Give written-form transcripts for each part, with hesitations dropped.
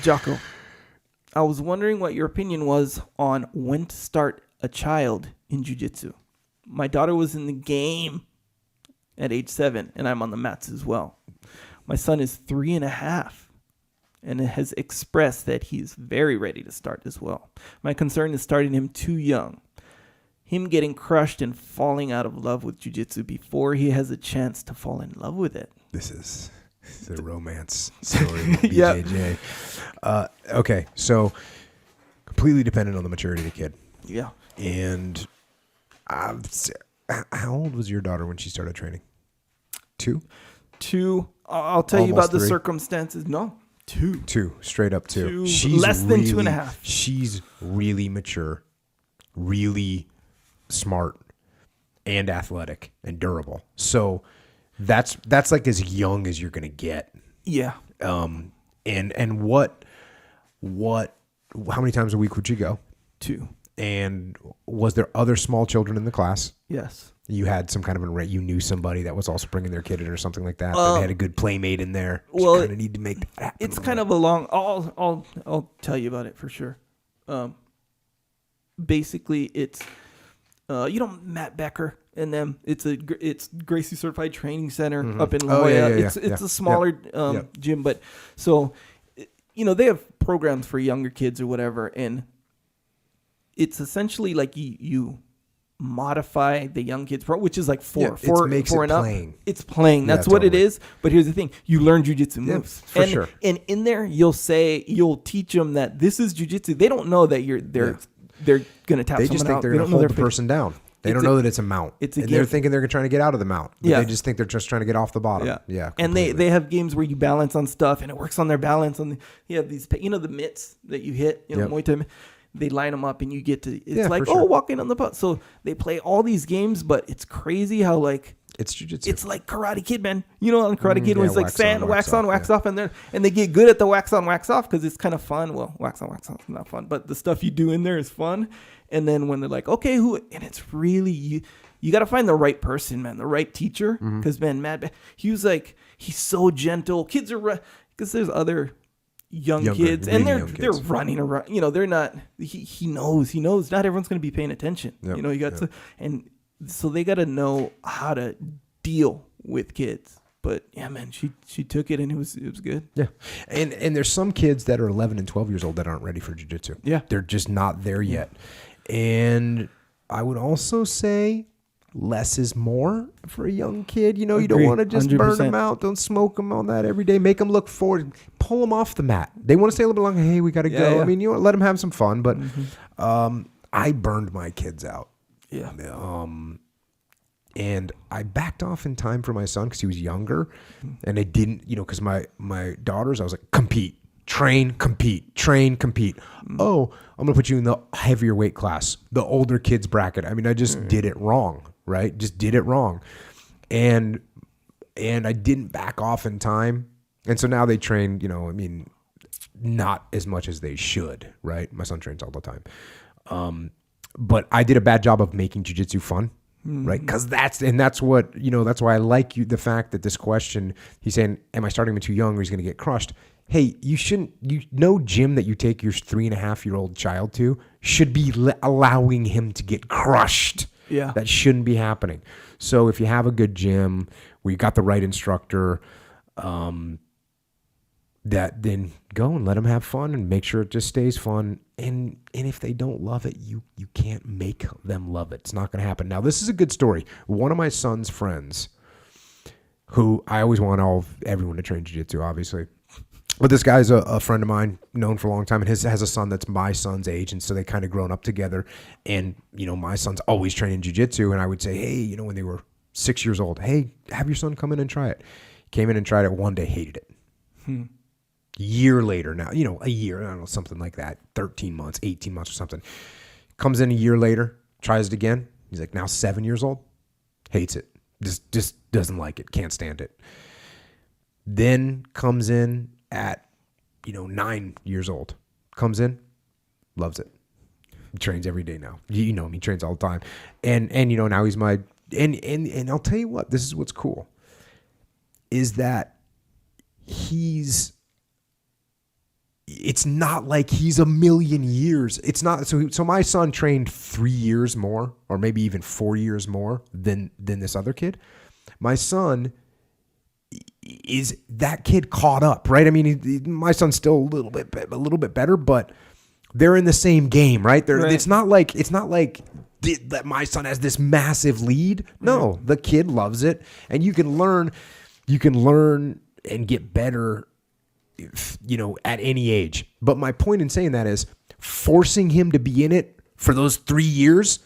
Jocko, I was wondering what your opinion was on when to start a child in jiu-jitsu. My daughter was in the game at age 7, and I'm on the mats as well. My son is 3.5 and has expressed that he's very ready to start as well. My concern is starting him too young. Him getting crushed and falling out of love with jiu-jitsu before he has a chance to fall in love with it. This is a romance story with BJJ. Okay, so completely dependent on the maturity of the kid. Yeah. And how old was your daughter when she started training? 2? 2. I'll tell you Almost about the 3? circumstances. No, 2. 2, straight up 2. She's less than 2.5. She's really mature, really smart, and athletic and durable. So that's like as young as you're gonna get. Yeah. And what how many times a week would you go? 2. And was there other small children in the class? Yes. You had some kind of you knew somebody that was also bringing their kid in or something like that. They had a good playmate in there. Well, you kind of need to make that happen. It's kind of a long. I'll tell you about it for sure. Basically, it's Matt Becker and them. It's Gracie Certified Training Center up in La Jolla. It's a smaller gym, but so they have programs for younger kids or whatever, and it's essentially like you modify the young kids which is like four and up. It's playing. That's what it is. But here's the thing: you learn jiu-jitsu moves for sure. And in there, you'll teach them that this is jiu-jitsu. They don't know that they're gonna tap. They just think they're gonna hold the person down. They don't know that it's a mount. They're thinking they're trying to get out of the mount. But they just think they're just trying to get off the bottom. Yeah. And they have games where you balance on stuff, and it works on their balance. You have these, the mitts that you hit. Muay Thai. They line them up, and you get to. It's like walking on the putt. So they play all these games, but it's crazy how it's jiu-jitsu. It's like Karate Kid, man. On Karate Kid, when it's like sand, wax on, wax off, and they get good at the wax on, wax off because it's kind of fun. Well, wax on, wax off is not fun, but the stuff you do in there is fun. And then when they're like, okay, and it's really you got to find the right person, man, the right teacher. Because Matt, he's so gentle. Kids are because there's other younger kids, and they're running around. They're not. He knows. Not everyone's going to be paying attention. You got to, and so they got to know how to deal with kids. But yeah, man, she took it, and it was good. Yeah, and there's some kids that are 11 and 12 years old that aren't ready for jiu-jitsu. Yeah, they're just not there yet. And I would also say less is more for a young kid. You don't want to just 100%. Burn them out. Don't smoke them on that every day. Make them look forward. Pull them off the mat. They want to stay a little bit longer. Hey, we got to go. Yeah. I mean, let them have some fun. But I burned my kids out. Yeah. And I backed off in time for my son because he was younger. And I didn't, because my daughters, I was like, compete. Train, compete. Oh, I'm going to put you in the heavier weight class, the older kids bracket. I mean, I just did it wrong, right? Just did it wrong. And I didn't back off in time. And so now they train, not as much as they should, right? My son trains all the time. But I did a bad job of making jiu-jitsu fun. Right. Because that's what, that's why I like the fact that this question, he's saying, am I starting him too young or he's going to get crushed? Hey, gym that you take your 3.5-year-old child to should be allowing him to get crushed. Yeah. That shouldn't be happening. So if you have a good gym where you got the right instructor, that then go and let them have fun and make sure it just stays fun. And if they don't love it, you can't make them love it. It's not going to happen. Now, this is a good story. One of my son's friends, who I always want everyone to train jiu-jitsu, obviously. But this guy's a friend of mine, known for a long time, and has a son that's my son's age, and so they kind of grown up together. And, my son's always training jiu-jitsu, and I would say, hey, when they were 6 years old, hey, have your son come in and try it. Came in and tried it one day, hated it. Year later now, a year, I don't know, something like that, 13 months, 18 months or something. Comes in a year later, tries it again. He's like now 7 years old, hates it, just doesn't like it, can't stand it. Then comes in at, 9 years old, comes in, loves it. He trains every day now. He trains all the time. And now he's my, and I'll tell you what, this is what's cool, is that it's not like he's a million years. It's not. So my son trained 3 years more, or maybe even 4 years more than this other kid. My son is that kid caught up, right? I mean, my son's still a little bit better, but they're in the same game, right? Right. It's not like that my son has this massive lead. No, the kid loves it, and you can learn and get better, at any age. But my point in saying that is forcing him to be in it for those 3 years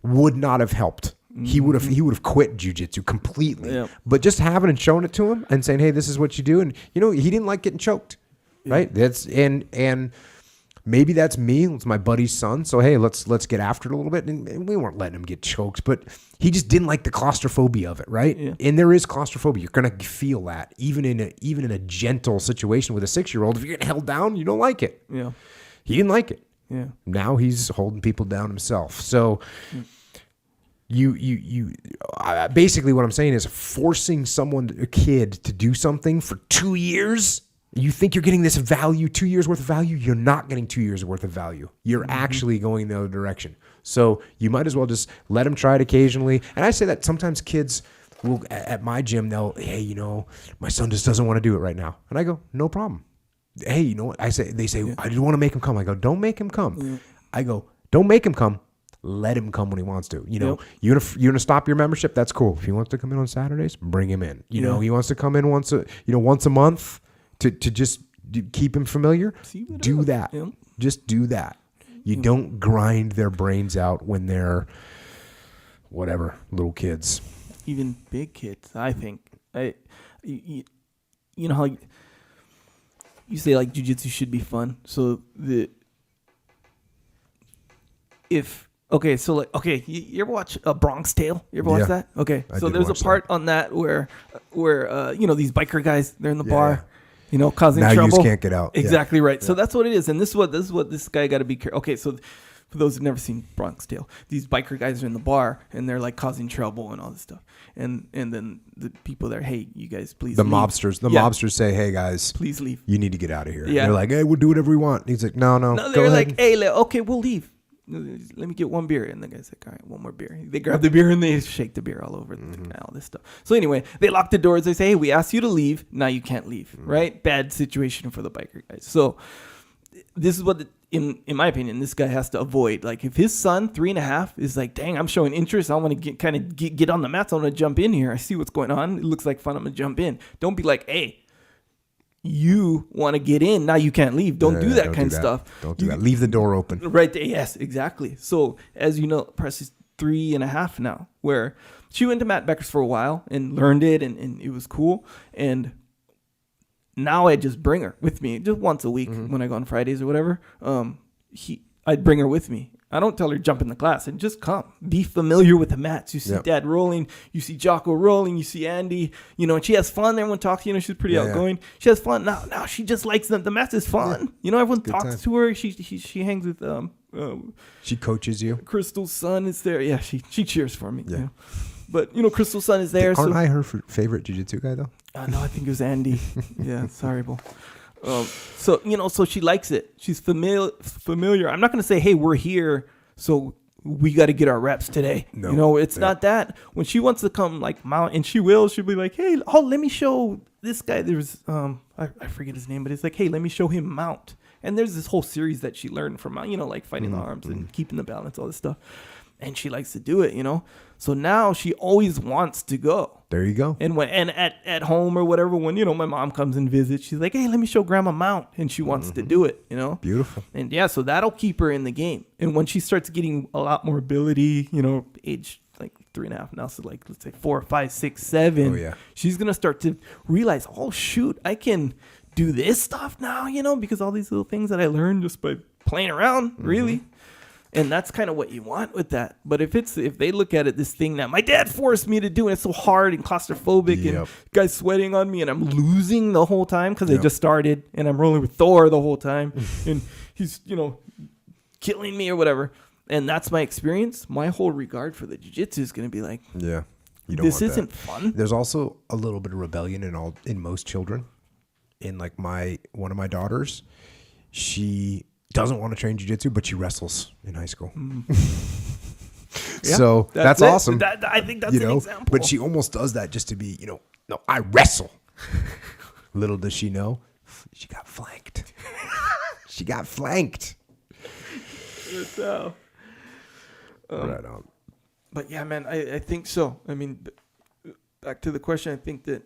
would not have helped. He would have quit jiu-jitsu completely. Yeah. But just having and showing it to him and saying, hey, this is what you do. And he didn't like getting choked. Right? That's and maybe that's me. It's my buddy's son. So hey, let's get after it a little bit. And we weren't letting him get choked, but he just didn't like the claustrophobia of it, right? Yeah. And there is claustrophobia. You're gonna feel that even in a gentle situation with a 6-year-old. If you're getting held down, you don't like it. Yeah. He didn't like it. Yeah. Now he's holding people down himself. So you basically what I'm saying is forcing a kid to do something for 2 years. You think you're getting this value, 2 years worth of value. You're not getting 2 years worth of value. You're actually going the other direction. So you might as well just let them try it occasionally. And I say that sometimes kids will, at my gym, hey, my son just doesn't want to do it right now. And I go, no problem. Hey, you know what? They say, I just want to make him come. I go, don't make him come. Yeah. I go, don't make him come. Let him come when he wants to. You're gonna stop your membership. That's cool. If he wants to come in on Saturdays, bring him in. He wants to come in once a month to just keep him familiar. Do that. Yeah. Just do that. You don't grind their brains out when they're whatever, little kids. Even big kids, I think. You know how you say like jiu-jitsu should be fun. So you ever watch a Bronx Tale? You ever watch that? Okay, so there's a part on that where these biker guys, they're in the bar, causing now trouble. You just can't get out. Exactly right. Yeah. So that's what it is, and this is what this guy got to be careful. Okay, so for those who've never seen Bronx Tale, these biker guys are in the bar and they're like causing trouble and all this stuff, and then the people there, hey, you guys, please. leave. Mobsters say, hey guys, please leave. You need to get out of here. Yeah. They're like, hey, we'll do whatever we want. And he's like, no. They're like, hey, okay, we'll leave. Let me get one beer. And the guy's like, all right, one more beer. They grab the beer and they shake the beer all over all this stuff. So anyway, they lock the doors. They say, hey, we asked you to leave. Now you can't leave, right? Bad situation for the biker guys. So this is what, in my opinion, this guy has to avoid. Like if his son, 3.5, is like, dang, I'm showing interest. I want to get on the mats. I want to jump in here. I see what's going on. It looks like fun. I'm going to jump in. Don't be like, hey, you want to get in, now you can't leave. Don't do that kind of stuff. Don't do that. Leave the door open. Right there. Yes, exactly. So as you know, Press is 3.5 now, where she went to Matt Becker's for a while and learned it, and it was cool. And now I just bring her with me just once a week when I go on Fridays or whatever. I'd bring her with me. I don't tell her jump in the class and just come. Be familiar with the mats. You see Dad rolling. You see Jocko rolling. You see Andy. And she has fun. Everyone talks. She's pretty outgoing. Yeah. She has fun. Now she just likes them. The mats is fun. Yeah. Everyone Good talks time. To her. She hangs with she coaches you. Crystal's son is there. Yeah, she cheers for me. Yeah. But Crystal's son is there. Aren't I her favorite jiu-jitsu guy though? No, I think it was Andy. Yeah, sorry, Bo. So she likes it. She's familiar. I'm not going to say, hey, we're here, so we got to get our reps today. No, it's not that. When she wants to come like mount, and she'll be like, hey, let me show this guy. There's I forget his name, but it's like, hey, let me show him mount. And there's this whole series that she learned from like fighting the arms and keeping the balance, all this stuff. And she likes to do it, So now she always wants to go. There you go. And at home or whatever, when my mom comes and visits, she's like, hey, let me show Grandma mount, and she wants to do it, Beautiful. And so that'll keep her in the game. And when she starts getting a lot more ability, age like 3.5 now, so like let's say 4, 5, 6, 7. Oh yeah. She's gonna start to realize, oh shoot, I can do this stuff now, because all these little things that I learned just by playing around, really. And that's kind of what you want with that. But if they look at it, this thing that my dad forced me to do, and it's so hard and claustrophobic, and guys sweating on me, and I'm losing the whole time because I just started, and I'm rolling with Thor the whole time, and he's killing me or whatever. And that's my experience. My whole regard for the jiu-jitsu is going to be like, this isn't fun. There's also a little bit of rebellion in most children. In like one of my daughters, She doesn't want to train jiu-jitsu, but she wrestles in high school. Yeah, So that's awesome. I think that's an example. But she almost does that just to be, no, I wrestle. Little does she know, she got flanked. She got flanked. So, Right on. but yeah, man, I think so. I mean, back to the question, I think that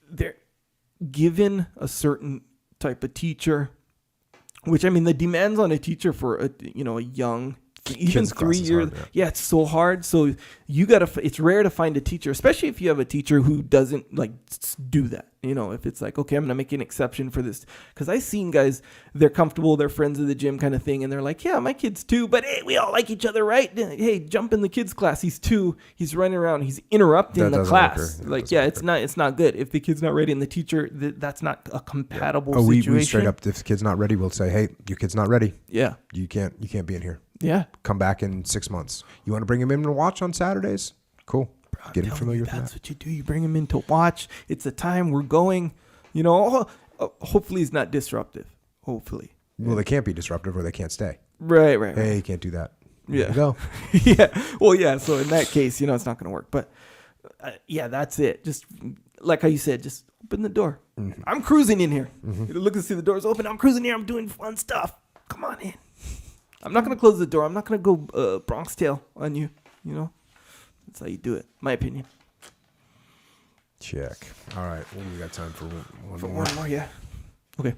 they're given a certain type of teacher, which I mean, the demands on a teacher for a young, even 3 years, it's so hard. So you gotta. It's rare to find a teacher, especially if you have a teacher who doesn't like do that. If it's like, okay, I'm gonna make an exception for this, because I've seen guys, they're comfortable, they're friends of the gym kind of thing, and they're like, yeah, my kid's 2, but hey, we all like each other, right? Hey, jump in the kids class. He's 2. He's running around. He's interrupting the class. It's not good if the kid's not ready and the teacher. That's not a compatible situation. We straight up, if the kid's not ready, we'll say, hey, your kid's not ready. Yeah, you can't be in here. Yeah, come back in 6 months. You want to bring him in to watch on Saturdays? Cool. Bro, get him familiar with that. That's what you do. You bring him in to watch. It's the time we're going. Hopefully he's not disruptive. Hopefully. Well, they can't be disruptive or they can't stay. Right. Hey, you can't do that. Yeah. Go. Yeah. Well, yeah. So in that case, it's not going to work. But that's it. Just like how you said, just open the door. Mm-hmm. I'm cruising in here. Mm-hmm. Look and see the door's open. I'm cruising here. I'm doing fun stuff. Come on in. I'm not going to close the door. I'm not going to go Bronx tail on you. That's how you do it. My opinion. Check. All right. Well, we got time for one more. One more, yeah. Okay.